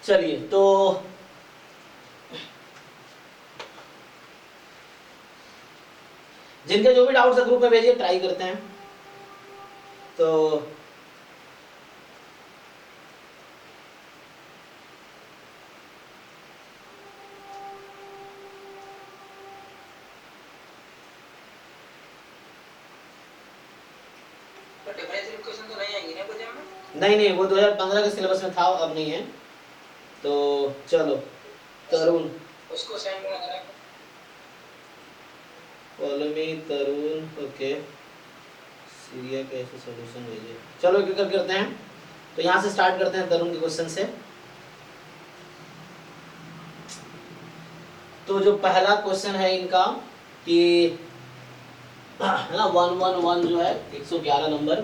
चलिए तो जिनके जो भी डाउट्स है ग्रुप में भेजिए, ट्राई करते हैं। तो डिफरेंशियल इक्वेशन तो नहीं आएंगी ना कुछ में? नहीं, वो 2015 के सिलेबस में था, अब नहीं है। तो चलो तरुण, उसको सेंड करा। फॉलो मी तरुण, ओके। सीरिया कैसे सॉल्यूशन भेजिए। चलो एक एक करते हैं। तो यहाँ से स्टार्ट करते हैं तरुण के क्वेश्चन से। तो जो पहला क्वेश्चन है इनका कि है ना 111 जो है 111 number,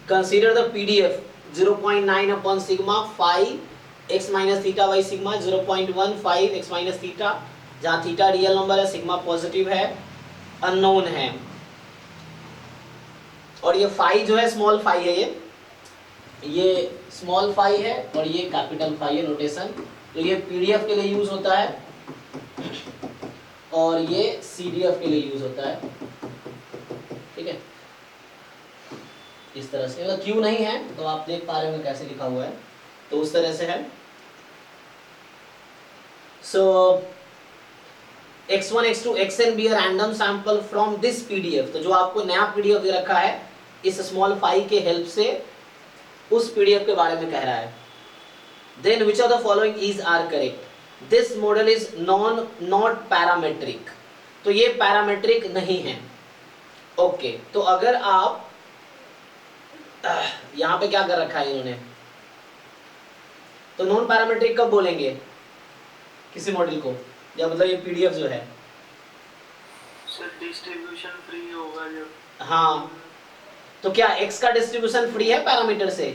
consider the PDF 0.9 upon sigma phi x minus theta by sigma 0.15 x minus theta, जहाँ थीटा रियल नंबर है, सिग्मा पॉजिटिव है, अननोन है, और ये फाई जो है स्मॉल फाई है, ये स्मॉल फाई है और ये कैपिटल फाई है नोटेशन। तो ये पीडीएफ के लिए यूज होता है और ये सीडीएफ के लिए यूज होता है, ठीक है। इस तरह से, मतलब क्यू नहीं है तो आप देख पा रहे होंगे कैसे लिखा हुआ है, तो उस तरह से है। सो x1 x2 xn be a random sample from this PDF. तो जो आपको नया पीडीएफ दे रखा है, इस स्मॉल फाई के हेल्प से उस पीडीएफ के बारे में कह रहा है। Then which of the following is are correct. This model is not parametric. तो ये पैरामेट्रिक नहीं है, ओके। तो अगर आप यहाँ पे क्या कर रखा है इन्होंने, तो नॉन पैरामेट्रिक कब बोलेंगे किसी मॉडल को, या मतलब ये पीडीएफ जो है सर डिस्ट्रीब्यूशन फ्री होगा जब। हाँ, तो क्या x का डिस्ट्रीब्यूशन फ्री है पैरामीटर से?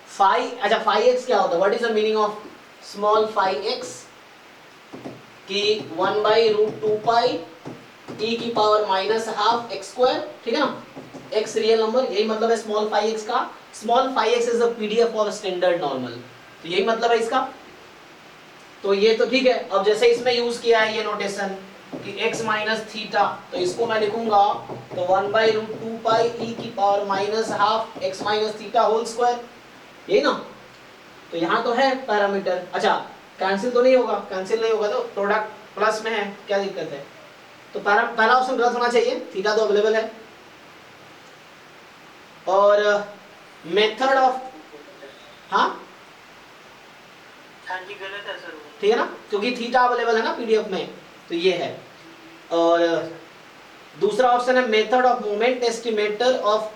फाई, अच्छा फाई x क्या होता है, what is the meaning of small phi x? कि 1/√2 पाई e की power minus half x square, ठीक है ना, x रियल नंबर, यही मतलब है स्मॉल फाई x का। Small phi x is the PDF of standard normal, तो यही मतलब है इसका। तो ये तो ठीक है। अब जैसे इसमें यूज किया है ये नोटेशन कि x माइनस थीटा, तो इसको मैं लिखूंगा तो 1/√2 पाई e की power minus half x minus theta whole square, यही ना। तो यहाँ तो है पैरामीटर। अच्छा कैंसिल तो नहीं होगा, कैंसिल नहीं होगा तो प्रोडक्ट प्लस में है, क्या दिक्कत है। तो पहला ऑप्शन गलत होना चाहिए, थीटा तो अवेलेबल है। और मेथड ऑफ, हाँ हाँ जी गलत है सर वो। ठीक है ना, क्योंकि थीटा अवेलेबल है ना पीडीएफ में, तो ये है। और दूसरा ऑप्शन है method of moment estimator of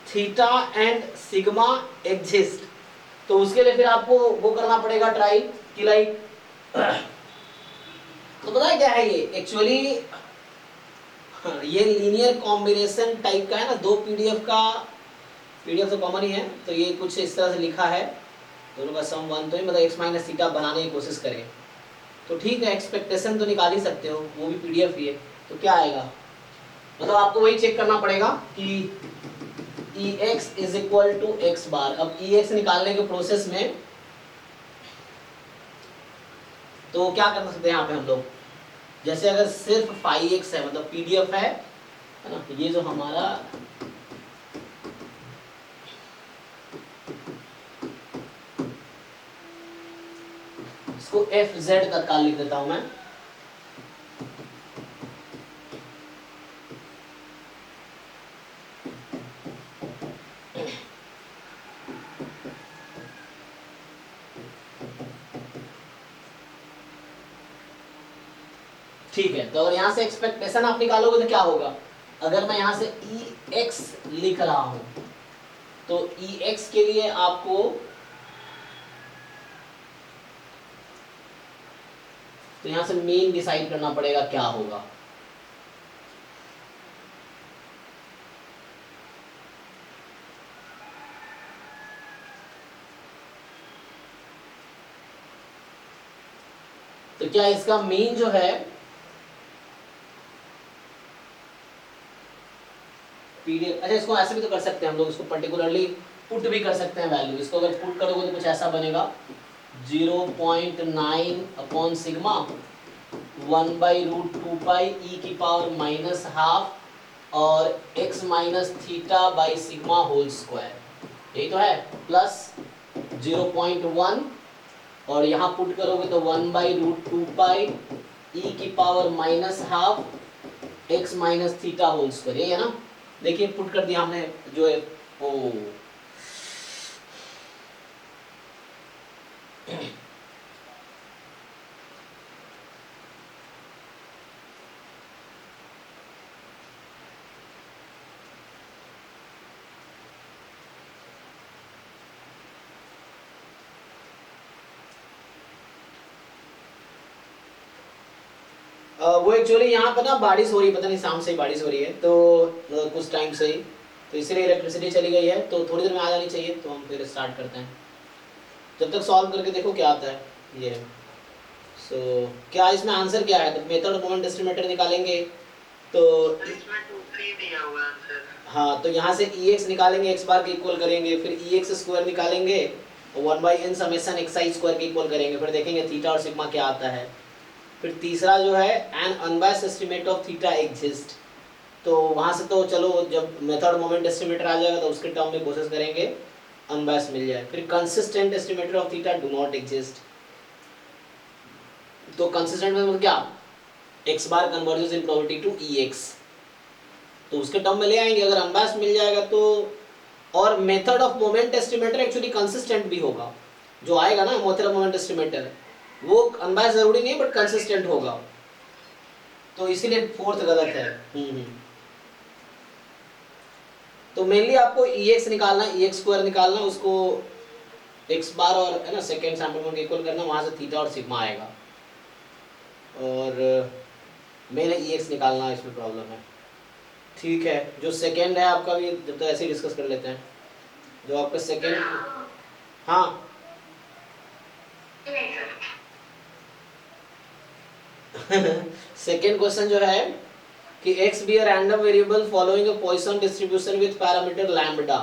theta and sigma exist. तो उसके लिए फिर आपको वो करना पड़ेगा ट्राई कि लाइक तो पता है क्या है ये एक्चुअली, ये लीनियर कॉम्बिनेशन टाइप का है ना, दो पीडीएफ का, पीडीएफ तो कॉमन ही है, तो ये कुछ इस तरह से लिखा है, दोनों का सम 1, तो मतलब x माइनस थीटा बनाने की कोशिश करें तो ठीक है, एक्सपेक्टेशन तो निकाल ही सकते हो, वो भी पीडीएफ ही है। तो क्या आएगा, मतलब आपको वही चेक करना पड़ेगा कि Ex is equal to X bar. अब Ex निकालने के प्रोसेस में तो क्या कर सकते हैं यहाँ पे हम लोग, जैसे अगर सिर्फ फाई एक्स है, मतलब पीडीएफ है ना, तो ये जो हमारा इसको एफ जेड तत्काल लिख देता हूं मैं। ठीक है, तो अगर यहाँ से एक्सपेक्टेशन आप निकालोगे तो क्या होगा, अगर मैं यहाँ से Ex लिख रहा हूं तो Ex के लिए आपको तो यहाँ से मेन डिसाइड करना पड़ेगा क्या होगा। तो क्या इसका मेन जो है पीडीएफ, अच्छा इसको ऐसे भी तो कर सकते हैं हम लोग, इसको पर्टिकुलरली पुट भी कर सकते हैं वैल्यू। इसको अगर पुट करोगे तो कुछ ऐसा बनेगा 0.9 अपॉन सिग्मा 1/√2 पाई ई की पावर माइनस हाफ और x minus theta by sigma whole square, यही तो है, प्लस 0.1 और यहाँ पुट करोगे तो 1/√2 पाई ई की power minus half x minus theta whole square, यही है ना। देखिए पुट कर दिया हमने जो है ओ वो एक्चुअली यहाँ पर ना बारिश हो रही है, पता नहीं शाम से ही बारिश हो रही है, तो कुछ टाइम से ही, तो इसलिए इलेक्ट्रिसिटी चली गई है, तो थोड़ी देर में आ जानी चाहिए, तो हम फिर स्टार्ट करते हैं। जब तक सॉल्व करके देखो क्या आता है ये। सो क्या इसमें आंसर क्या है, तो मेथड मोमेंट एस्टिमेटर निकालेंगे तो इसमें 2 3 दिया हुआ है आंसर। हाँ, तो यहाँ से EX निकालेंगे, x बार के इक्वल करेंगे, फिर EX स्क्वायर निकालेंगे 1/n समेशन xi स्क्वायर के इक्वल करेंगे, फिर देखेंगे थीटा और सिग्मा क्या आता है। फिर तीसरा जो है N unbiased estimate of theta exist, तो वहाँ से तो चलो जब मेथड मोमेंट एस्टिमेटर आ जाएगा तो उसके टर्म में कोशिश करेंगे अनबायस्ड मिल जाए। फिर consistent estimator of theta do not exist, तो कंसिस्टेंट में मतलब क्या, x bar converges in probability to EX, तो उसके टर्म में ले आएंगे। अगर अनबायस्ड मिल जाएगा तो, और method of moment estimator actually consistent भी होगा, जो आएगा ना मेथड ऑफ मोमेंट एस्टिमेटर वो अनबायस्ड जरूरी नहीं बट कंसिस्टेंट होगा, तो इसीलिए फोर्थ गलत है। तो मेनली आपको EX निकालना है, EX स्क्वायर निकालना, उसको x बार और है ना सेकेंड सैंपल मोमेंट इक्वल करना, वहां से थीटा और सिग्मा आएगा, और मेन EX निकालना इसमें प्रॉब्लम है। ठीक है, जो सेकेंड है आपका भी जब तक ऐसे ही डिस्कस कर लेते हैं। जो आपका सेकेंड, हाँ सेकेंड क्वेश्चन जो है कि x be a random variable following a Poisson distribution with parameter lambda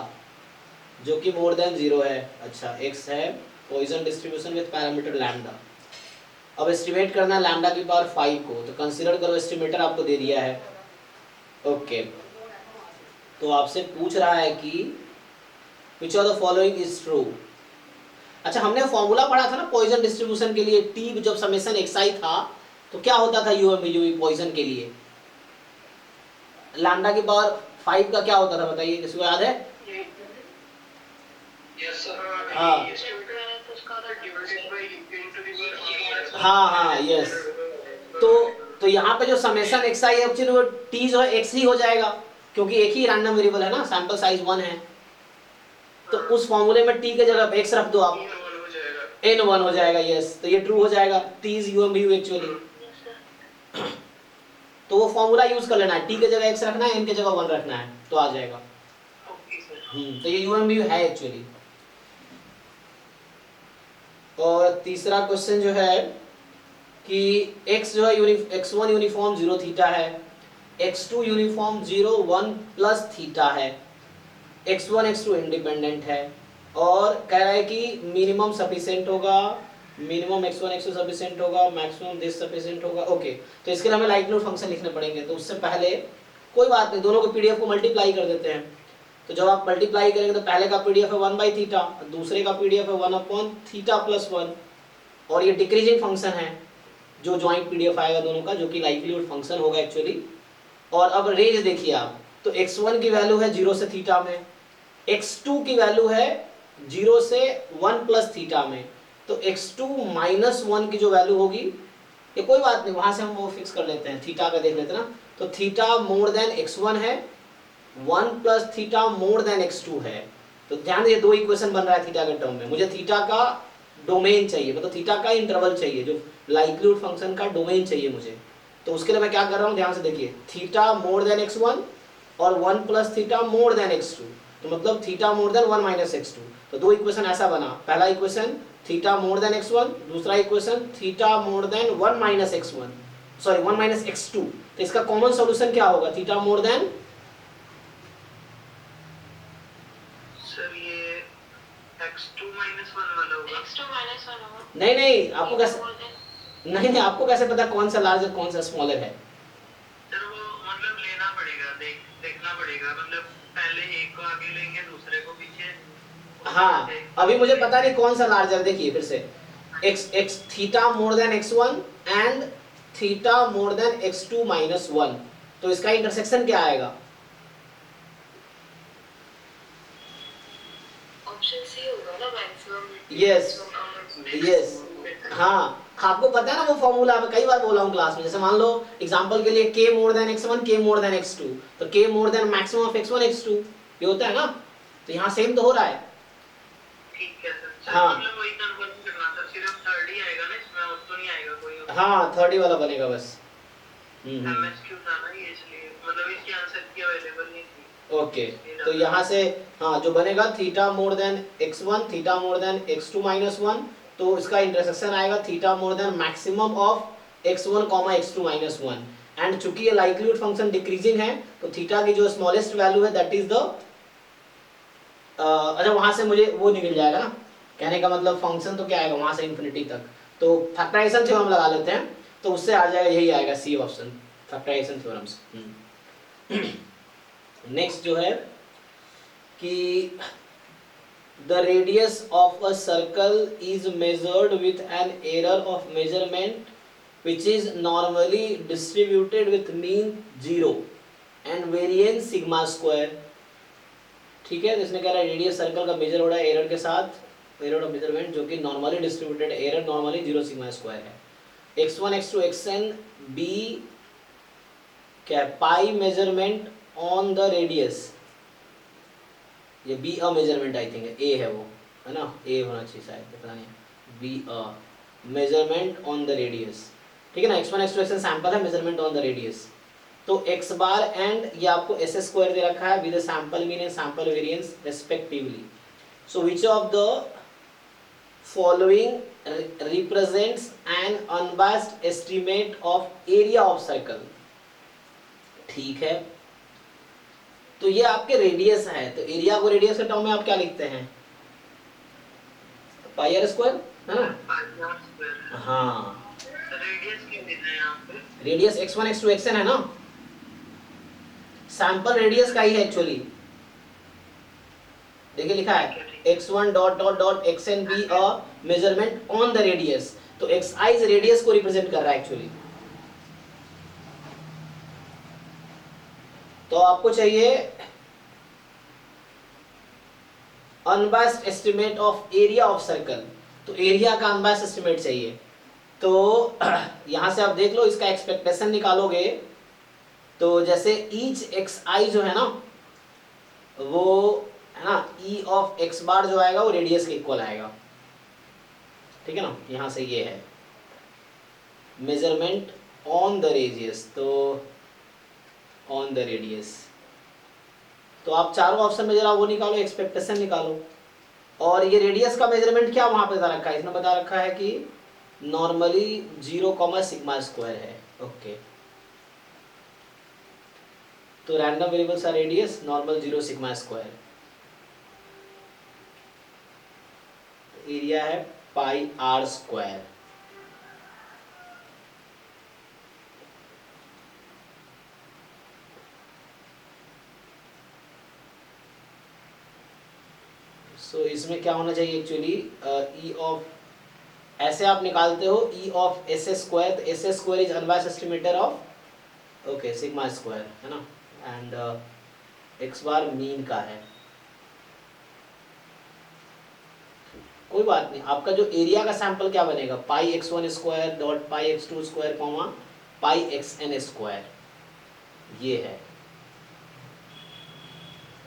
जो कि मोर देन 0 है। अच्छा, x है Poisson distribution with parameter lambda. अब एस्टिमेट करना है लैम्बडा की पावर 5 को, तो कंसीडर करो एस्टिमेटर आपको दे दिया है। ओके, तो आपसे पूछ रहा है कि which of the following is true। अच्छा, हमने फॉर्मूला पढ़ा था ना पॉइसन डिस्ट्रीब्यूशन के लिए, टी जब समेशन xi था तो क्या होता था UV पॉइसन के लिए, लैम्बडा की पावर 5 का क्या होता था बताइए, किसी को याद है? Yes sir. हाँ यस, तो यहाँ पे जो समेशन xi है एक्चुअली वो t जो है x ही हो जाएगा, क्योंकि एक ही रैंडम वेरिएबल है ना, सैंपल साइज 1 है, तो उस फॉर्मूले में t की जगह x रख दो आप, n1 हो जाएगा। यस, तो ये ट्रू हो जाएगा, t इज UMBU एक्चुअली, तो वो फॉर्मूला यूज कर लेना है, t के जगह x रखना है, n के जगह 1 रखना है, तो आ जाएगा। तो ये UMBU है एक्चुअली। और तीसरा क्वेश्चन जो है कि x जो है x1 यूनिफॉर्म 0 थीटा है, x2 यूनिफॉर्म 0 1 प्लस थीटा है, x1 x2 इंडिपेंडेंट है, और कह रहा है कि मिनिमम सफिशिएंट होगा, मिनिमम x1 x2 सफिशिएंट होगा, मैक्सिमम दिस सफिशिएंट होगा। ओके, तो इसके लिए हमें लाइक्लीहुड फंक्शन लिखने पड़ेंगे, तो उससे पहले कोई बात नहीं, दोनों को PDF को मल्टीप्लाई कर देते हैं। तो जब आप मल्टीप्लाई करेंगे तो पहले का PDF है 1/थीटा, दूसरे का PDF है 1/थीटा प्लस 1, और ये डिक्रीजिंग फंक्शन है जो जॉइंट PDF आएगा दोनों का, जो कि लाइक्लीहुड फंक्शन होगा एक्चुअली। और अब रेंज देखिए आप, तो x1 की वैल्यू है 0 से थीटा में, x2 की वैल्यू है 0 से 1 प्लस थीटा में, तो x2 माइनस 1 की जो वैल्यू होगी, ये कोई बात नहीं, वहां से हम वो फिक्स कर लेते हैं, थीटा का देख लेते हैं ना, तो थीटा मोर देन x1 है, 1 plus theta more than x2 है। तो ध्यान दीजिए, दो इक्वेशन बन रहा है थीटा के टर्म में, मुझे थीटा का डोमेन चाहिए, मतलब थीटा का इंटरवल चाहिए, जो लाइक्लीहुड फंक्शन का डोमेन चाहिए मुझे। तो उसके लिए मैं क्या कर रहा हूँ, ध्यान से देखिए, थीटा मोर देन x1 और 1 plus theta more than x2, तो मतलब theta more than 1 minus x2। तो दो इक्वेशन ऐसा बना, पहला equation theta more than x1, दूसरा equation theta more than 1 minus x1, sorry 1 minus x2। तो इसका कॉमन सॉल्यूशन क्या होगा, theta more than x2 minus 1 वाला होगा। x2 minus 1 होगा। नहीं नहीं, आपको कैसे, more than नहीं आपको कैसे पता कौन सा लार्जर कौन सा स्मॉलर है? सर वो मतलब लेना पड़ेगा, देखना पड़ेगा, मतलब पहले एक को आगे लेंगे, दूसरे को पीछे। हाँ, अभी मुझे पता नहीं कौन सा लार्जर, देखिए फिर से x theta more than x1 and theta more than x2 minus 1, तो इसका इंटरसेक्शन क्या आएगा? ऑप्शन सी होगा ना, मैक्सिमम। Yes. यस, हाँ आपको पता है ना वो फॉर्मूला, मैं कई बार बोला हूँ क्लास में। जैसे मान लो एग्जांपल के लिए k more than x1 k more than x2, तो k more than maximum of x1 x2, ये होता है ना, तो यहाँ सेम तो हो रहा है। ठीक है सर। हाँ। मतलब वही कंफर्म करना था, सिर्फ थर्ड ही आएगा ना इसमें, और तो नहीं आएगा कोई और। हाँ थर्ड ही वाला बनेगा बस। MSQ था ना ये, इसलिए मतलब इसकी आंसर की अवेलेबल नहीं थी। ओके, तो यहाँ से हाँ जो बनेगा theta more than x1 theta more than x2 minus 1, तो इसका इंटरसेक्शन आएगा theta more than maximum of x1 x2 minus 1, and चूंकि ये लाइक्लीहुड फंक्शन डिक्रीजिंग है तो थीटा की जो स्मॉलेस्ट वैल्यू है दैट इज द अच्छा वहां से मुझे वो निकल जाएगा ना, कहने का मतलब फंक्शन तो क्या आएगा वहां से इंफिनिटी तक, तो फैक्टराइजेशन थ्योरम लगा लेते हैं तो उससे आ जाएगा, यही आएगा C option, factorization theorems. Next जो है कि the radius of a circle is measured with an error of measurement which is normally distributed with mean 0 and variance sigma square। ठीक है, तो इसने कह रहा है रेडियस सर्कल का मेजर हो रहा है एरर के साथ, एरर ऑफ मेजरमेंट जो कि normally distributed, error normally 0 sigma square है। x1 x2 xn b क्या pi measurement on the radius, ये B a measurement I think A है वो, है ना, ए होना चाहिए शायद, पता नहीं, B a measurement on the radius. ठीक है ना, x1 x2 xn सैंपल है, मेजरमेंट ऑन द रेडियस, तो x बार एंड ये आपको एस स्क्वायर दे रखा है with sample mean and sample variance respectively. So which of the following represents an unbiased estimate of area of circle. ठीक है, तो ये आपके रेडियस है, तो एरिया को रेडियस के टर्म में आप क्या लिखते हैं, पाई आर स्क्वायर, है ना। हाँ, रेडियस क्यों देना है यहाँ पे? रेडियस x1 x2 xn है ना, सैंपल रेडियस का ही है एक्चुअली, देखिए लिखा है x1 dot dot dot xn B a measurement on the radius, तो xi इस रेडियस को रिप्रेजेंट कर रहा है एक्चुअली। तो आपको चाहिए unbiased estimate of area of circle, तो एरिया का अनबायस्ड एस्टिमेट चाहिए। तो यहां से आप देख लो, इसका एक्सपेक्टेशन निकालोगे तो जैसे ईच एक्स आई जो है ना वो है ना, ई ऑफ एक्स बार जो आएगा वो रेडियस के इक्वल आएगा। ठीक है ना, यहां से ये है मेजरमेंट ऑन द रेडियस, तो ऑन द रेडियस, तो आप चारों ऑप्शन में जरा वो निकालो, एक्सपेक्टेशन निकालो। और ये रेडियस का मेजरमेंट क्या वहां पे बता रखा है, इसने बता रखा है कि नॉर्मली 0 सिग्मा स्क्वायर है। ओके, तो random variables are radius, normal 0 sigma square, area है पाई आर स्क्वायर। सो इसमें क्या होना चाहिए एक्चुअली, ई ऑफ, ऐसे आप निकालते हो ई ऑफ एस स्क्वायर, तो S square is unbiased estimator of okay sigma square, है ना, एंड एक्स बार मीन का है। कोई बात नहीं, आपका जो एरिया का सैंपल क्या बनेगा, पाई x1 स्क्वायर डॉट पाई x2 स्क्वायर कॉमा पाई xn स्क्वायर, ये है।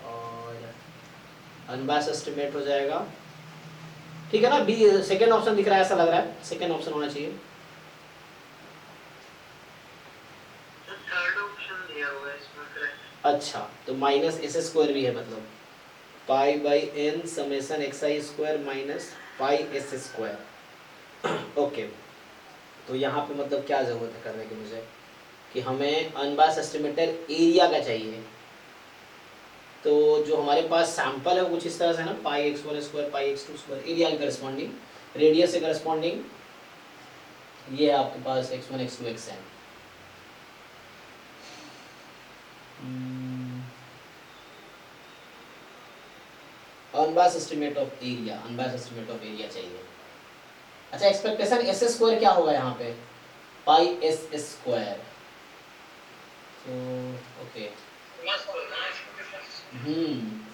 और अनबायस्ड एस्टिमेट हो जाएगा, ठीक है ना। बी सेकेंड ऑप्शन दिख रहा है, ऐसा लग रहा है सेकेंड ऑप्शन होना चाहिए। थर्ड ऑप्शन दिया हुआ है इसमें करेक्ट। अच्छा, तो माइनस एस स्क्वायर भी है, मतलब pi by n summation x i square minus pi S square. Okay, तो यहाँ पे मतलब क्या जरूरत है करने की मुझे, कि हमें अनबायस्ड एस्टिमेटर एरिया का चाहिए। तो जो हमारे पास सैंपल है वो कुछ इस तरह से है ना, पाई x1 square pi x2 square, area के करस्पॉन्डिंग, रेडियस से करस्पॉन्डिंग ये है आपके पास x1 x2 xn। Unbiased estimate of area, unbiased estimate of area चाहिए। अच्छा, एक्सपेक्टेशन एस स्क्वायर क्या होगा यहाँ पे, पाई एस स्क्वायर, तो ओके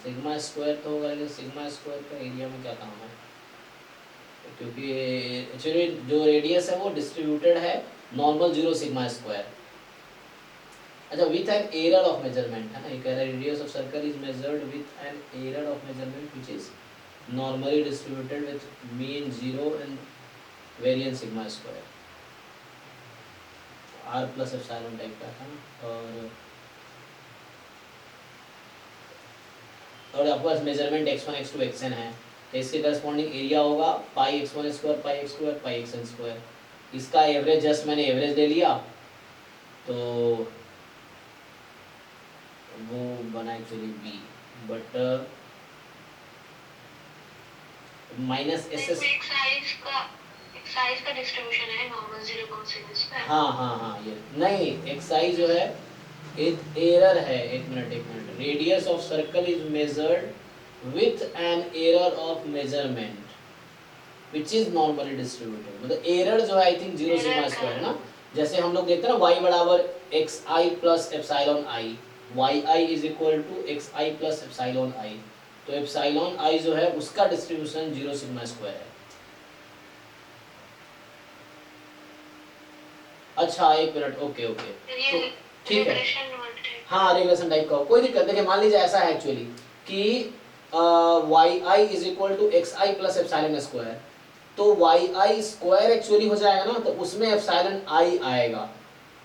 सिग्मा स्क्वायर तो होगा, लेकिन सिग्मा स्क्वायर का एरिया में क्या काम है, क्योंकि एक्चुअली जो रेडियस है वो डिस्ट्रीब्यूटेड है नॉर्मल 0 सिग्मा स्क्वायर। अच्छा, with an error of measurement है ना, ये कह रहा है radius of circle is measured with an error of measurement which is normally distributed with mean 0 and variance sigma square, r plus epsilon type का था ना। और आपके पास मेजरमेंट x1 x2 xn है, तो इसके करस्पॉन्डिंग एरिया होगा पाई x1 square pi x square pi xn square. इसका एवरेज जस्ट मैंने एवरेज ले लिया, तो वो बना actually b, but minus S S, excise का डिस्ट्रीब्यूशन है नॉर्मल 0.6 पे। हाँ ये नहीं, एक्साइज जो है एक एरर है, एक minute, radius of circle is measured with an error of measurement which is normally distributed, मतलब एरर जो है आई थिंक 0 सिग्मा स्क्वायर है ना, जैसे हम लोग देखते हैं ना y बराबर xi plus epsilon i, yi is equal to xi plus epsilon i, तो एप्सिलॉन i जो है उसका डिस्ट्रीब्यूशन 0 सिग्मा स्क्वायर है। अच्छा एक मिनट, ओके तो ठीक है, हाँ रिग्रेशन टाइप का हो, कोई दिक्कत, देखिए मान लीजिए ऐसा है एक्चुअली कि yi is equal to xi plus epsilon square, तो yi स्क्वायर एक्चुअली हो जाएगा ना, तो उसमें एप्सिलॉन i आएगा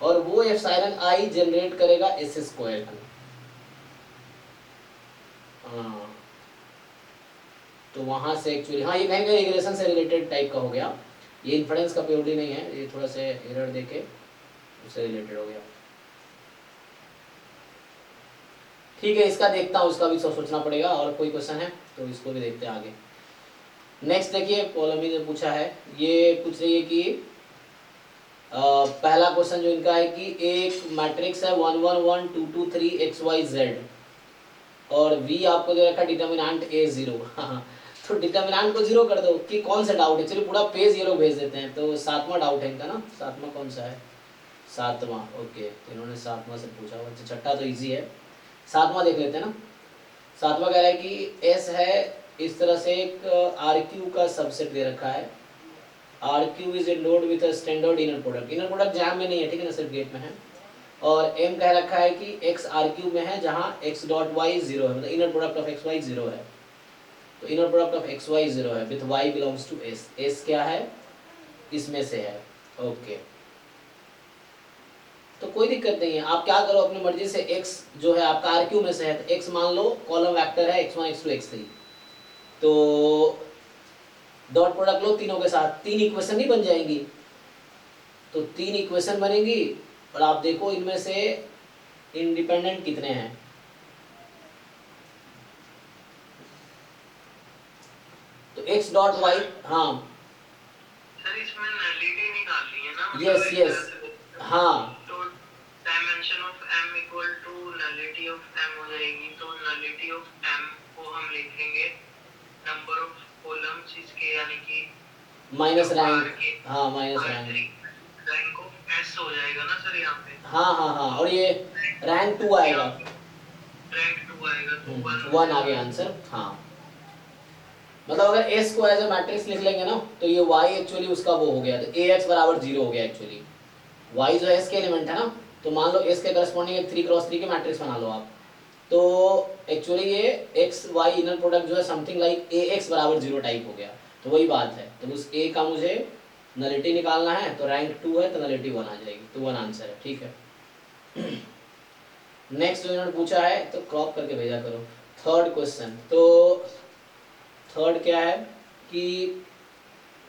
और वो एप्सिलॉन i जनरेट करेगा s स्क्वायर का। हाँ, तो वहां से एक्चुअली हाँ ये कहीं रिग्रेशन से रिलेटेड टाइप का हो गया, ये इन्फ्रेंस का प्योरली नहीं है, ये थोड़ा सा एरर देके उससे रिलेटेड हो गया। ठीक है, इसका देखता हूँ, उसका भी सोचना पड़ेगा, और कोई क्वेश्चन है तो इसको भी देखते हैं आगे। नेक्स्ट देखिए, पॉलोमी ने पूछा है, ये पूछ रही है कि पहला क्वेश्चन जो इनका है कि एक मैट्रिक्स है 1 1 1 2 2 3 x y z और v आपको दे रखा डिटर्मिनेंट a 0। तो डिटर्मिनेंट को 0 कर दो कि कौन सा डाउट है, चलिए पूरा पेज ये लोग भेज देते हैं, तो 7वां डाउट है इनका ना, 7वां कौन सा है, 7वां, ओके तो इन्होंने 7वां से पूछा हुआ, छठा तो इजी है, 7वां देख लेते हैं ना। 7वां कह रहा है कि S है इस तरह से एक RQ का सबसेट दे रखा है, RQ is a node with a standard inner product jam में नहीं है, ठीक है ना, सिर्फ गेट में है, और M कह रखा है कि X RQ में है जहाँ x डॉट y 0 है, मतलब inner product of x y 0 है, तो inner product of x y 0 है with y belongs to S, S क्या है इसमें से है, ओके तो कोई दिक्कत नहीं है, आप क्या करो अपनी मर्जी से, x जो है आपका RQ में से है, तो x मान लो कॉलम वेक्टर है x1 x2 x3, तो डॉट प्रोडक्ट लो तीनों के साथ, 3 इक्वेशन नहीं बन जाएंगी, तो 3 इक्वेशन बनेंगी और आप देखो इनमें से इंडिपेंडेंट कितने हैं, तो x डॉट y, हाँ सर इसमें नलिटी निकालनी है ना, यस हाँ, तो dimension of m equal to nullity of m हो जाएगी, तो नलिटी ऑफ m को हम लिखेंगे नंबर ऑफ कॉलम्स इसके, यानी कि माइनस रैंक, हाँ माइनस रैंक ऑफ s हो जाएगा ना सर यहाँ पे, हाँ और ये रैंक 2 आएगा, रैंक 2 आएगा, तो 1 आ गया आंसर। हाँ मतलब अगर S को एज ए मैट्रिक्स लिख लेंगे ना, तो ये Y एक्चुअली उसका वो हो गया, तो AX बराबर 0 हो गया एक्चुअली, Y जो S के एलिमेंट है ना, तो मान लो S के करस्पॉन्डिंग एक 3x3 के मैट्रिक्स बना लो आप, तो एक्चुअली ये x y इनर प्रोडक्ट जो है समथिंग लाइक AX बराबर 0 टाइप हो गया, तो वही बात है, तो उस A का मुझे नलिटी निकालना है, तो रैंक 2 है तो नलिटी 1 आ जाएगी, तो 1 आंसर है, ठीक है। नेक्स्ट जो इन्होंने पूछा है तो क्रॉप करके भेजा करो, थर्ड क्वेश्चन, तो थर्ड क्या है कि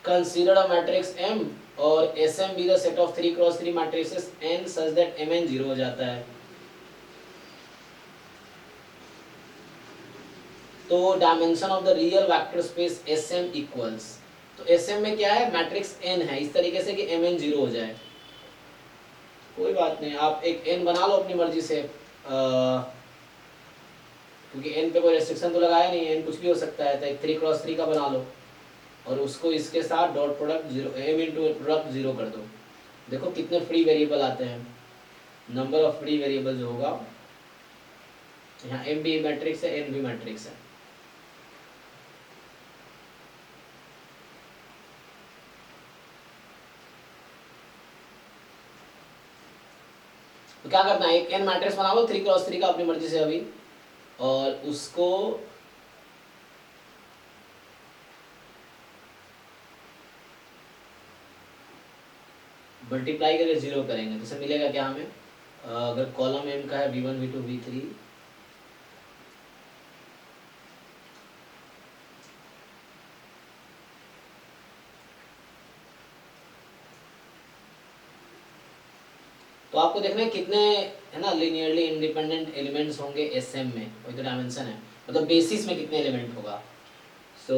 कंसीडर अ मैट्रिक्स M और SM be the set of 3x3 matrices N such that Mn 0 हो जाता है। तो dimension of the real vector space SM equals, तो SM में क्या है, मैट्रिक्स n है, इस तरीके से कि mn 0 हो जाए। कोई बात नहीं, आप एक n बना लो अपनी मर्जी से, क्योंकि n पे कोई रेस्ट्रिक्शन तो लगाया नहीं है, n कुछ भी हो सकता है, तो एक 3x3 का बना लो और उसको इसके साथ dot product 0 m into product 0 कर दो। देखो कितने फ्री वेरिएबल आते हैं, नंबर ऑफ फ्री वेरिएबल जो होगा, यहाँ m भी मैट्रिक्स है, n भी मैट्रिक्स है। तो क्या करना है, एक n मैट्रिक्स बना लो 3x3 का अपनी मर्जी से अभी, और उसको मल्टीप्लाई करके 0 करेंगे, तो मिलेगा क्या हमें, अगर कॉलम m का है v1 v2 v3, तो आपको देखना है कितने, है ना, लीनियरली इंडिपेंडेंट एलिमेंट्स होंगे SM में, वही तो डायमेंशन है, मतलब बेसिस में कितने एलिमेंट होगा। सो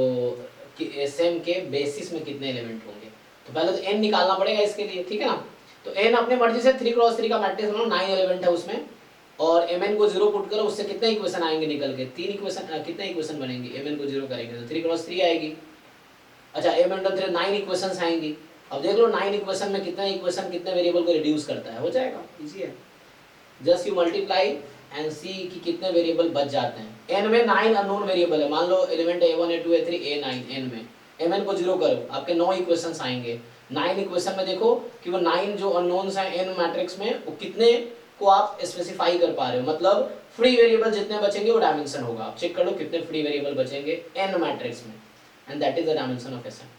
SM के बेसिस में कितने एलिमेंट होंगे, तो पहले तो n निकालना पड़ेगा इसके लिए, ठीक है ना। तो n अपने मर्जी से 3x3 का मैट्रिक्स बनाओ, 9 एलिमेंट है उसमें, और mn को 0 पुट करो, उससे कितने इक्वेशन आएंगे निकल के, 3 इक्वेशन, कितने इक्वेशन बनेंगे, mn को 0 करेंगे तो 3x3 आएगी। अच्छा m इंटू 3 9 इक्वेशंस आएंगी। अब देख लो 9 इक्वेशन में कितने इक्वेशन कितने वेरिएबल को रिड्यूस करता है, हो जाएगा, इजी है। जस्ट यू मल्टीप्लाई एंड सी कि कितने वेरिएबल बच जाते हैं। n में 9 अननोन वेरिएबल है, मान लो element a1 a2 a3 a9, n में mn को 0 करो, आपके 9 इक्वेशंस आएंगे। 9 इक्वेशन में देखो कि वो 9 जो अननोन्स हैं n मैट्रिक्स में, वो कितने को आप स्पेसिफाई कर पा रहे हो, मतलब फ्री वेरिएबल जितने बचेंगे वो डायमेंशन होगा। आप चेक कर लो कितने फ्री वेरिएबल बचेंगे n मैट्रिक्स में, and that is the dimension of SM।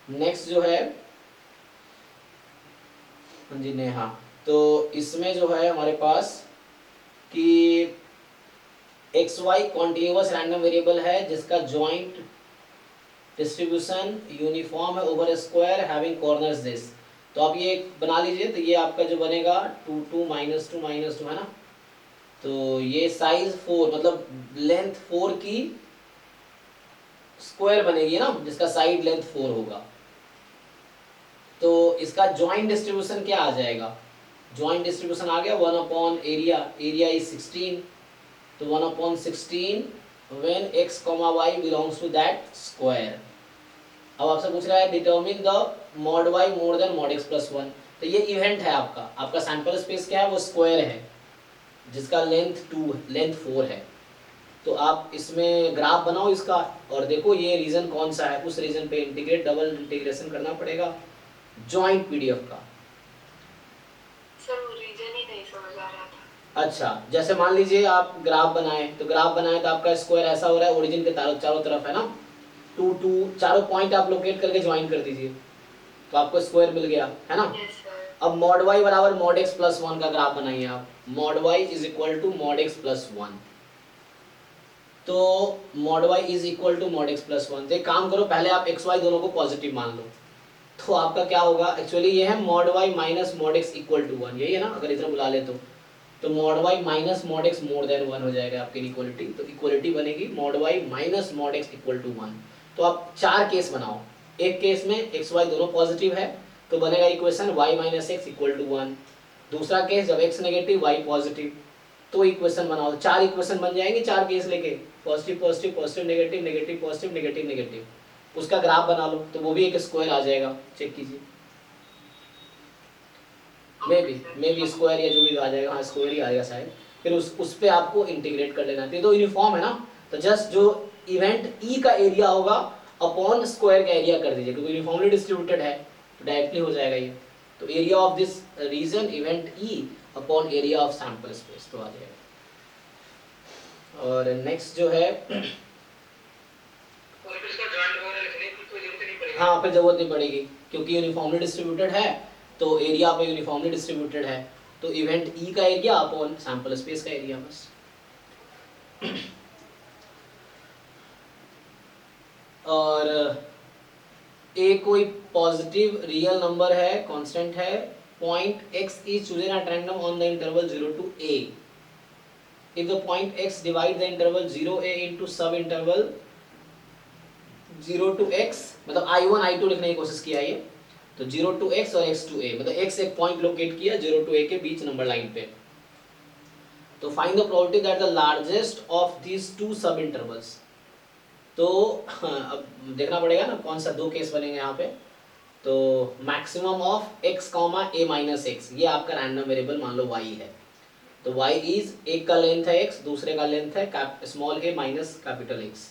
Next जो है जी नेहा, तो इसमें जो है हमारे पास कि xy कॉन्टिन्यूअस रैंडम वेरिएबल है जिसका जॉइंट डिस्ट्रीब्यूशन यूनिफॉर्म है over square having corners this. तो आप ये बना लीजिए, तो ये आपका जो बनेगा 2 2 -2 -2 है ना, तो ये साइज 4 मतलब लेंथ 4 की स्क्वायर बनेगी ना, जिसका साइड लेंथ 4 होगा। तो इसका जॉइंट डिस्ट्रीब्यूशन क्या आ जाएगा, जॉइंट डिस्ट्रीब्यूशन आ गया 1 एरिया, एरिया इज 16, तो 1/16 when x, y belongs to that square. अब आपसे पूछ रहा है determine the mod y more than mod x + 1, तो ये इवेंट है आपका सैंपल स्पेस क्या है, वो स्क्वायर है जिसका लेंथ 4 है। तो आप इसमें ग्राफ बनाओ इसका, और देखो ये रीजन कौन सा है, उस रीजन पे इंटीग्रेट, डबल इंटीग्रेशन करना पड़ेगा जॉइंट PDF का। सर वो रीजन ही नहीं समझ आ रहा था। अच्छा, जैसे मान लीजिए आप ग्राफ बनाए, तो आपका स्क्वायर ऐसा हो रहा है, ओरिजिन के चारों तरफ है ना, 2 2 चारों पॉइंट आप लोकेट करके ज्वाइन कर दीजिए, तो आपको स्क्वायर मिल गया, है ना। Yes sir. अब mod y बराबर mod x + 1 का ग्राफ बनाइए आप, mod y = mod x + 1, तो mod y = mod x + 1। तो एक काम करो, पहले आप x y दोनों को पॉजिटिव मान लो, तो आपका क्या होगा, एक्चुअली ये है mod y - mod x = 1, यही है ना, अगर इधर बुला ले तो mod y - mod x more than 1 हो जाएगा आपकी इक्वलिटी। तो इक्वलिटी बनेगी mod y - mod x = 1। तो आप 4 केस बनाओ, एक केस में x y दोनों पॉजिटिव है तो बनेगा इक्वेशन y - x = 1। दूसरा केस जब x नेगेटिव y पॉजिटिव, तो इक्वेशन बनाओ, 4 इक्वेशन बन जाएंगे 4 केस लेके, positive positive positive negative negative positive negative negative, उसका ग्राफ बना लो, तो वो भी एक स्क्वायर आ जाएगा, चेक कीजिए। मे बी स्क्वायर या जो भी आ जाएगा, हाँ स्क्वायर ही आएगा शायद। फिर उस पे आपको इंटीग्रेट कर लेना है, तो यूनिफॉर्म है ना, तो जस्ट जो इवेंट ई का एरिया होगा अपॉन स्क्वायर का एरिया कर दीजिए, क्योंकि यूनिफॉर्मली डिस्ट्रीब्यूटेड है तो डायरेक्टली हो जाएगा ये। तो area of this region event E upon area of sample space, तो आ जाएगा। और नेक्स्ट जो है, और इसका जॉइंट वगैरह लिखने की कोई जरूरत नहीं पड़ेगी। हाँ फिर जरूरत नहीं पड़ेगी, क्योंकि यूनिफॉर्मली डिस्ट्रीब्यूटेड है, तो एरिया पे यूनिफॉर्मली डिस्ट्रीब्यूटेड है, तो इवेंट ई का एरिया अपॉन सैंपल स्पेस का एरिया बस। और ए कोई पॉजिटिव रियल नंबर है, कांस्टेंट है, point x is chosen at random on the interval 0 to a, if the point x divide the interval 0a into सब interval 0 to x, मतलब I1 I2 लिखने की कोशिश किया ये, तो 0 to x और x to a, मतलब x एक पॉइंट लोकेट किया 0 to a के बीच नंबर लाइन पे। तो find the probability that the largest of these two सब इंटरवल्स। तो अब देखना पड़ेगा ना कौन सा दो केस बनेंगे यहाँ पे। तो maximum of x comma a minus x, ये आपका रैंडम वेरिएबल मान लो y है। तो y इज, एक का लेंथ है x, दूसरे का लेंथ है small a minus capital x,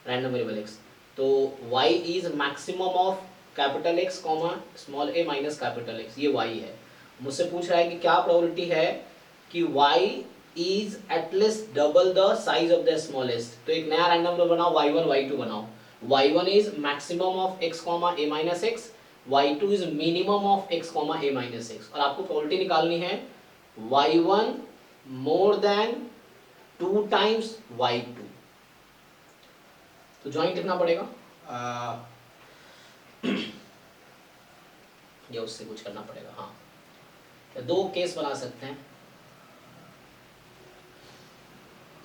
random variable x। तो y is maximum of capital X comma small a minus capital X, ये y है। मुझसे पूछ रहा है कि क्या प्रोबेबिलिटी है कि y is at least double the size of the smallest. तो एक नया रैंडम वेरिएबल बनाओ, y1 y2 बनाओ। y1 is maximum of x comma a minus x, y2 is minimum of x comma a minus x. और आपको probability निकालनी है y1 more than 2 times y2। तो ज्वाइंट लिखना पड़ेगा, या उससे कुछ करना पड़ेगा। हाँ, तो दो केस बना सकते हैं,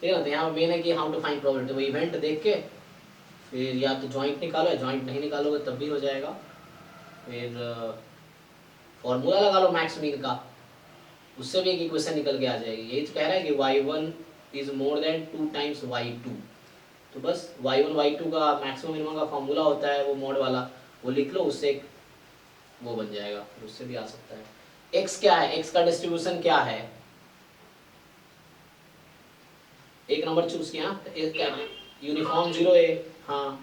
ठीक है ना। तो यहाँ मेन है कि हाउ टू फाइंड प्रोबेबिलिटी। वो इवेंट देख के फिर या तो ज्वाइंट निकालो, ज्वाइंट नहीं निकालोगे तब भी हो जाएगा। फिर फॉर्मूला लगा लो मैक्स मीन का, उससे भी एक इक्वेशन निकल के आ जाएगी। यही तो कह रहा है कि y1 is more than 2 times y2। तो बस y1 y2 का मैक्सिमम मिनिमम का फॉर्मूला होता है वो मोड वाला, वो लिख लो, उससे वो बन जाएगा, फिर उससे भी आ सकता है। x क्या है, x का डिस्ट्रीब्यूशन क्या है, एक नंबर चूज किया, क्या यूनिफॉर्म 0a। हाँ,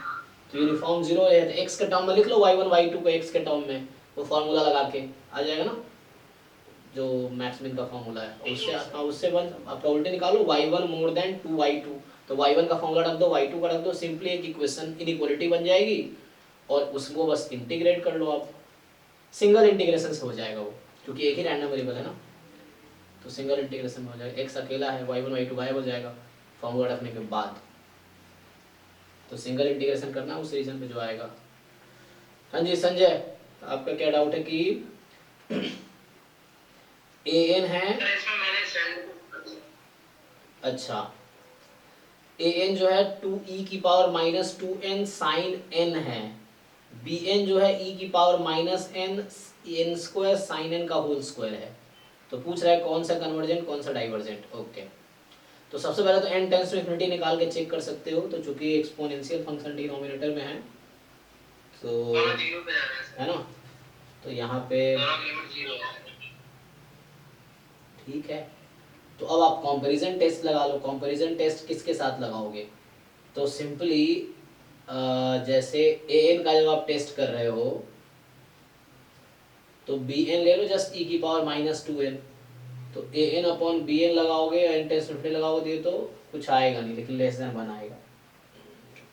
तो यूनिफॉर्म 0a है, तो x के टर्म में लिख लो y1 y2 को x के टर्म में, वो फॉर्मूला लगा के आ जाएगा ना, जो मैक्स मिन का फॉर्मूला है। उससे उससे बन प्रोबेबिलिटी निकालो y1 मोर देन 2y2। तो y1 का फॉर्मूला रख दो, y2 का रख दो, सिंपली एक इक्वेशन इनइक्वालिटी बन जाएगी और उसको बस इंटीग्रेट कर लो आप। सिंगल इंटीग्रेशन से हो जाएगा वो, क्योंकि एक ही रैंडम वेरिएबल है ना, तो सिंगल इंटीग्रेशन में हो जाएगा। x अकेला है, y1 y2 गायब हो जाएगा फॉर्मूला रखने के बाद। तो सिंगल इंटीग्रेशन करना उस रीजन पे जो आएगा। हाँ जी संजय, आपका क्या डाउट है कि an है, इसमें मैंने सेंड, अच्छा an जो है 2e की power minus 2n sine n है, bn जो है e की power minus n square sine n का होल स्क्वायर है। तो पूछ रहा है कौन सा कन्वर्जेंट कौन सा डाइवर्जेंट। ओके, तो सबसे पहले तो n टेंड्स टू इन्फिनिटी निकाल के चेक कर सकते हो। तो चूंकि एक्सपोनेंशियल फंक्शन डिनोमिनेटर में है तो दोनों 0 पे जा रहे हैं, है ना, तो यहाँ पे दोनों की लिमिट 0 है। ठीक है। तो अब आप कंपैरिजन टेस्ट लगा लो। कंपैरिजन टेस्ट किसके साथ लगाओगे, तो सिंपली जैसे an का जब आप टेस्ट कर रहे हो तो bn ले लो जस्ट e की पावर माइनस 2n। तो an अपॉन bn लगाओगे, n टेस्ट इन्फिनिटी लगाओगे तो कुछ आएगा नहीं, लेकिन लेस देन 1 आएगा।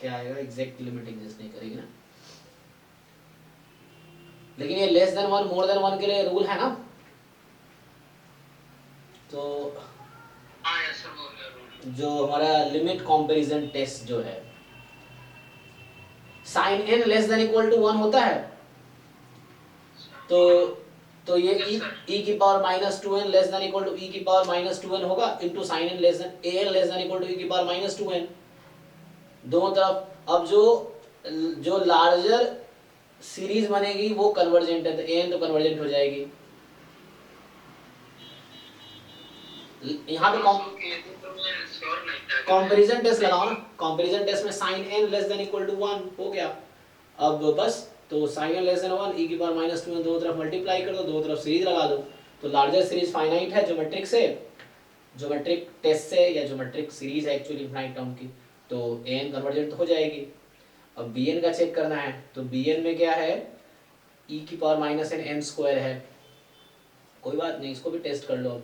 क्या आएगा, एग्जैक्ट लिमिट एग्जिस्ट नहीं करेगी ना। लेकिन ये लेस देन 1 मोर देन 1 के लिए रूल है ना। तो हाँ ऐसा बोल रहा हूँ, जो हमारा लिमिट कंपैरिजन टेस्ट जो है, sine n less than equal to 1 होता है, तो ये e की power minus 2n less than equal to e की पावर माइनस 2n होगा into sine n less than an less than equal to e की पावर माइनस 2n, दोनों तरफ। अब जो लार्जर सीरीज बनेगी वो कन्वर्जेंट है, तो an तो कन्वर्जेंट हो जाएगी। यहाँ पे कंपैरिजन टेस्ट लगाओ ना, कंपैरिजन टेस्ट में sine n less than equal to 1 हो गया। अब बस तो sine n less than 1 e की पावर माइनस 2 दोनों तरफ मल्टीप्लाई कर दो, दोनों तरफ सीरीज लगा दो। तो लार्जर सीरीज फाइनाइट है ज्योमेट्रिक से, ज्योमेट्रिक टेस्ट से, या ज्योमेट्रिक सीरीज है एक्चुअली इनफाइनाइट टर्म की, तो an कन्वर्जेंट हो जाएगी। अब bn का चेक करना है, तो bn में क्या है, e की पावर माइनस n स्क्वायर है, कोई बात नहीं, इसको भी टेस्ट कर लो।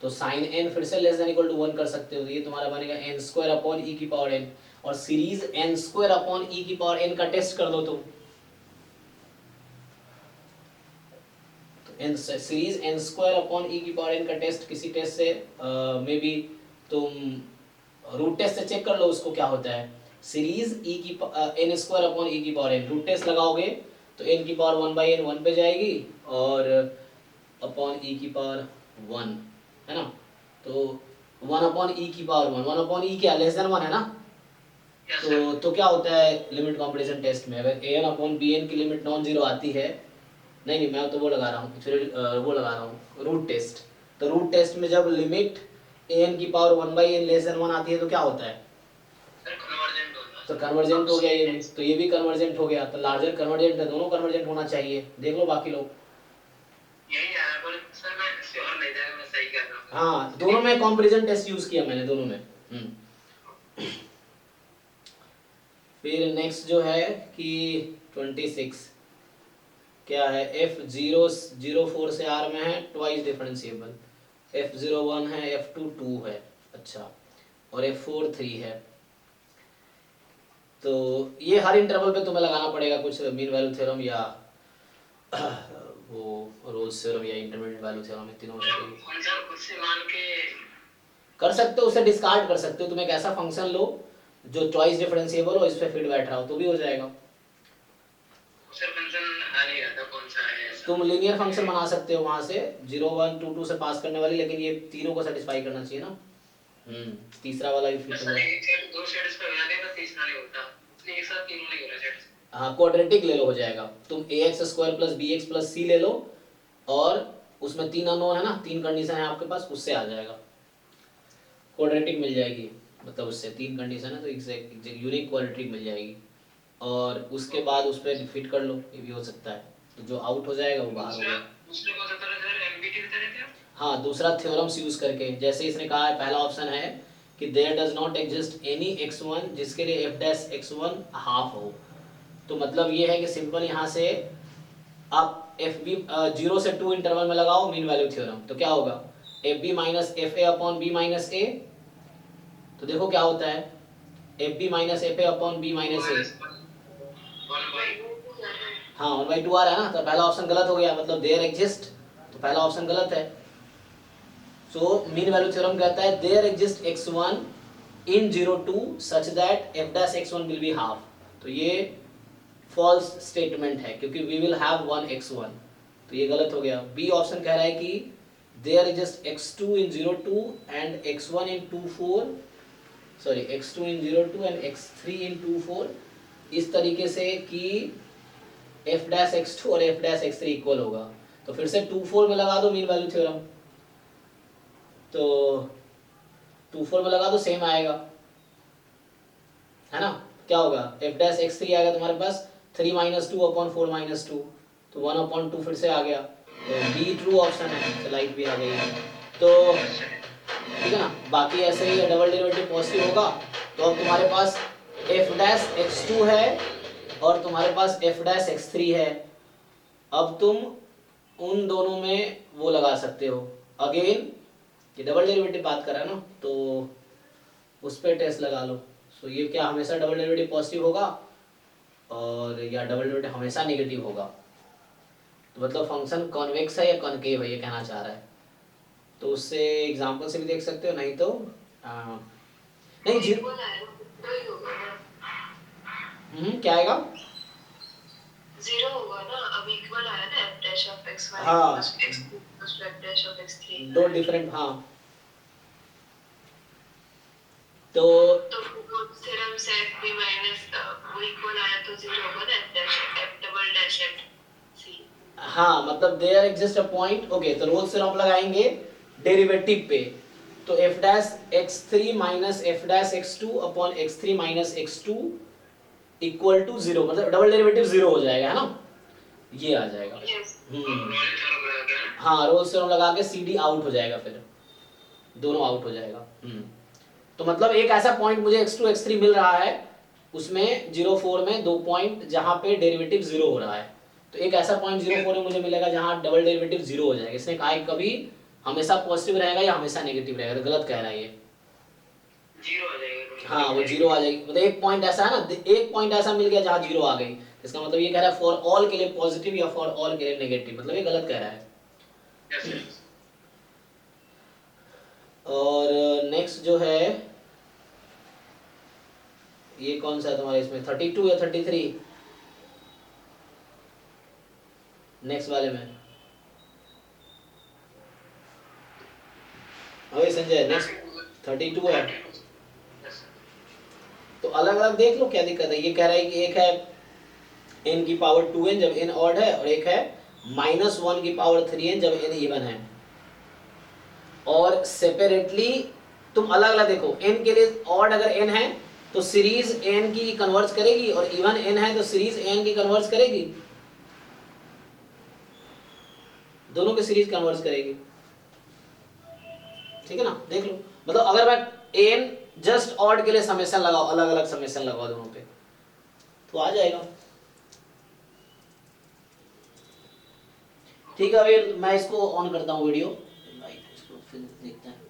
तो साइन n फिर से लेस देन इक्वल टू 1 कर सकते हो, तो ये तुम्हारा बनेगा n स्क्वायर अपॉन e की पावर n, और series n square upon e की पावर n का टेस्ट कर दो तुम। तो series n square upon e की पावर n का टेस्ट किसी टेस्ट से मे बी तुम रूट टेस्ट से चेक कर लो उसको क्या होता है। सीरीज e की n स्क्वायर अपॉन e की पावर n, रूट टेस्ट लगाओगे तो n की पावर 1/n 1 पे जाएगी और अपॉन e की पावर 1 है ना। तो 1 अपॉन ई की पावर 1 अपॉन ई क्या लेस देन 1 है ना। Yes sir. तो क्या होता है लिमिट कंपैरिजन टेस्ट में, अगर an अपॉन bn की लिमिट नॉन जीरो आती है, नहीं मैं तो वो लगा रहा हूँ एक्चुअली, वो लगा रहा हूँ रूट टेस्ट। तो रूट टेस्ट में जब लिमिट an की पावर 1/n लेस देन 1 आती है तो क्या होता है, सर कन्वर्जेंट होता है। तो कन्वर्जेंट हो गया ये भी, तो ये भी कन्वर्जेंट हो गया। तो लार्जर कन्वर्जेंट है, दोनों कन्वर्जेंट होना चाहिए। देख लो बाकी लोग। यही आया, पर सर मैं श्योर नहीं था मैं सही कर रहा हूँ। हाँ दोनों में कंपैरिजन टेस्ट यूज किया मैंने, दोनों में। फिर नेक्स्ट जो है कि 26 क्या है, F0 से R में है ट्वाइस डिफरेंशिएबल, F01 है, F2 2 है, अच्छा, और F4 3 है। तो ये हर इंटरवल पे तुम्हें लगाना पड़ेगा कुछ मीन वैल्यू थ्योरम या वो रोल्स थ्योरम या इंटरमीडिएट वैल्यू थ्योरम, तीनों में से कोई फंक्शन खुद से मान के कर सकते हो, उसे डिस्कार्ड कर सकते हो। तुम एक ऐसा फंक्शन लो जो चॉइस डिफरेंशिएबल हो, इस पे फिट बैठ रहा हो तो भी हो जाएगा। सर फंक्शन आ नहीं रहा था कौन सा है ऐसा। तुम लीनियर फंक्शन बना सकते हो वहां से 0 1 2 2 से पास करने वाली, लेकिन ये तीनों को सेटिस्फाई करना चाहिए ना। तीसरा वाला भी फिट सर होगा। एक सेट दो सेट्स पे बना देगा तीसरा नहीं होता, इसलिए एक साथ तीनों नहीं हो रहा सेट्स। हाँ क्वाड्रेटिक ले लो, हो जाएगा। तुम ax² + bx + c ले लो, और उसमें 3 अननोन है ना, 3 कंडीशन है आपके पास, उससे आ जाएगा, क्वाड्रेटिक मिल जाएगी। मतलब उससे 3 कंडीशन है तो एक यूनिक क्वाड्रेटिक मिल जाएगी, और उसके बाद उस पर फिट कर लो, ये भी हो सकता है। तो जो आउट हो जाएगा वो बाहर हो गया। दूसरे कौन सा तरह सर एमबीटी की तरह क्या? हाँ दूसरा थ्योरम्स यूज करके, जैसे इसने कहा है पहला ऑप्शन है कि there does not exist any x1 जिसके लिए f'(x1) हाफ हो। तो मतलब ये है कि सिंपल यहाँ से आप fb 0 से 2 इंटरवल में लगाओ मीन वैल्यू थ्योरम, तो क्या होगा fb minus fa upon b minus a। तो देखो क्या होता है, fb minus fa upon b minus a, 1/2 हाँ 1/2 आ रहा है ना। तो पहला ऑप्शन गलत हो गया, मतलब देयर एग्जिस्ट, तो पहला ऑप्शन गलत है। सो मीन वैल्यू थ्योरम कहता है there exist x1 in 0 2 such that f'(x1) will be half. तो ये फॉल्स स्टेटमेंट है क्योंकि वी विल हैव 1 x1, तो ये गलत हो गया। बी ऑप्शन कह रहा है कि there exist x2 in 0 2 and x1 in 2 4, sorry x2 in 0 2 and x3 in 2 4, इस तरीके से कि f'(x2) और f'(x3) इक्वल होगा। तो फिर से 2 4 में लगा दो मीन वैल्यू थ्योरम, तो 2 4 में लगा दो सेम आएगा, है ना। क्या होगा f'(x3) आएगा तुम्हारे पास 3 - 2 अपॉन 4 - 2, तो 1 अपॉन 2 फिर से आ गया। तो बी ट्रू ऑप्शन है, तो लाइट भी आ गई। तो ठीक है ना, बाकी ऐसे ही डबल डेरिवेटिव पॉजिटिव होगा तो अब तुम्हारे पास f'(x2) है और तुम्हारे पास f'(x3) है। अब तुम उन दोनों में वो लगा सकते हो, अगेन ये डबल डेरिवेटिव बात कर रहा है ना, तो उस पर टेस्ट लगा लो। सो ये क्या हमेशा डबल डेरिवेटिव पॉजिटिव होगा और या डबल डेरिवेटिव हमेशा नेगेटिव होगा। तो मतलब फंक्शन कॉन्वेक्स है या कॉनकेव है ये कहना चाह रहा है। तो उससे एग्जांपल से भी देख सकते हो, नहीं तो नहीं जी इक्वल आएगा तो ही होगा ना, क्या आएगा, 0 होगा ना। अब इक्वल आया ना f'(x1) हाँ + x2 + f'(x3), दो डिफरेंट, हाँ तो तो थ्योरम से fb माइनस वो इक्वल आया तो 0 होगा ना f'(c). हाँ मतलब there exist a point, okay. तो रोल्स थ्योरम लगाएंगे डेरिवेटिव पे, तो f'(x3) minus f'(x2) upon x3 minus x2 equal to 0, मतलब डबल डेरिवेटिव 0 हो जाएगा, है ना, ये आ जाएगा। यस, नॉलेज थ्योरम लगा के ना। हाँ रोल्स थ्योरम लगा के CD आउट हो जाएगा, फिर दोनों आउट हो जाएगा। तो मतलब एक ऐसा पॉइंट मुझे x2 x3 मिल रहा है, उसमें 0 4 में 2 पॉइंट जहाँ पे डेरिवेटिव 0 हो रहा है, तो एक ऐसा पॉइंट 0 4 में मुझे मिलेगा जहाँ डबल डेरिवेटिव 0 हो जाएगा। इसने कहा है कभी हमेशा पॉजिटिव रहेगा या हमेशा नेगेटिव रहेगा, तो गलत कह रहा है ये। 0 आ जाएगा। हाँ वो 0 आ जाएगी, मतलब एक पॉइंट ऐसा है ना, एक पॉइंट ऐसा मिल गया जहाँ 0 आ गई, इसका मतलब ये कह रहा है फॉर ऑल के लिए पॉजिटिव या फॉर ऑल के लिए नेगेटिव, मतलब ये गलत कह रहा है। यस और नेक्स्ट जो है ये कौन सा है तुम्हारे इसमें 32 या 33, नेक्स्ट वाले में। अरे संजय नेक्स्ट 32 है। Yes sir. तो अलग अलग देख लो क्या दिक्कत है। ये कह रहा है कि एक है n की पावर 2n जब n ऑड है, और एक है -1 की पावर 3n जब n इवन है। और सेपरेटली तुम अलग अलग देखो, n के लिए ऑड अगर n है तो सीरीज n की कन्वर्स करेगी, और इवन n है तो सीरीज n की कन्वर्स करेगी, दोनों की सीरीज कन्वर्स करेगी। ठीक है ना, देख लो। मतलब अगर मैं n जस्ट ऑड के लिए समेशन लगाओ, अलग अलग समेशन लगाओ दोनों पे, तो आ जाएगा। ठीक है, अभी मैं इसको ऑन करता हूँ वीडियो, इसको फिर देखते हैं।